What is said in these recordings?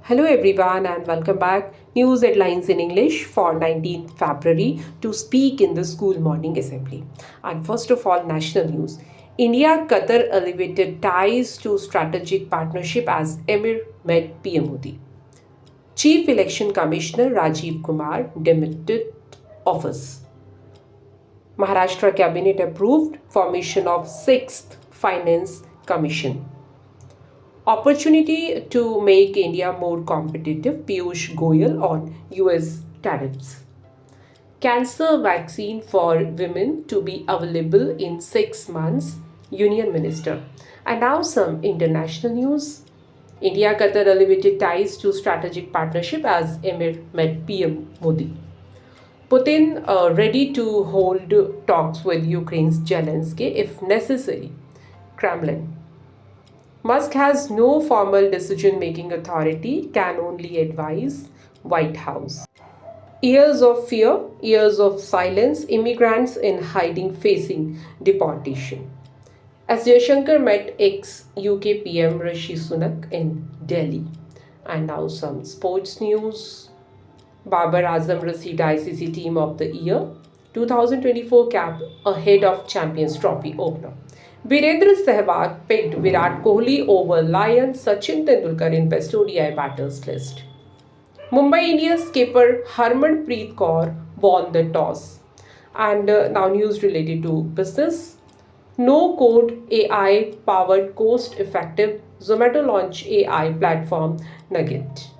Hello everyone and welcome back. News headlines in English for 19th February to speak in the school morning assembly. And first of all, national news. India Qatar elevated ties to strategic partnership as Emir met PM Modi. Chief Election Commissioner Rajiv Kumar demitted office. Maharashtra Cabinet approved formation of 6th Finance Commission. Opportunity to make India more competitive, Piyush Goyal on US tariffs. Cancer vaccine for women to be available in 6 months, Union Minister. And now some international news. India Qatar elevated ties to strategic partnership as Emir met PM Modi. Putin ready to hold talks with Ukraine's Zelensky if necessary. Kremlin. Musk has no formal decision making authority, can only advise. White House. Years of fear, years of silence, immigrants in hiding facing deportation. As Jaishankar met ex UK PM Rishi Sunak in Delhi. And now some sports news. Babar Azam received ICC Team of the Year 2024 cap ahead of Champions Trophy opener. Virendra Sehwag picked Virat Kohli over Lion Sachin Tendulkar in best ODI batters list. Mumbai Indians skipper Harmanpreet Kaur won the toss. And now news related to business. No code AI powered cost effective Zomato launch AI platform Nugget.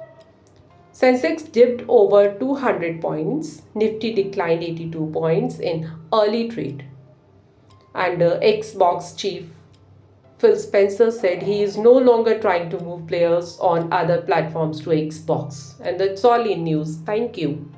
Sensex dipped over 200 points. Nifty declined 82 points in early trade. And Xbox chief Phil Spencer said he is no longer trying to move players on other platforms to Xbox. And that's all in news. Thank you.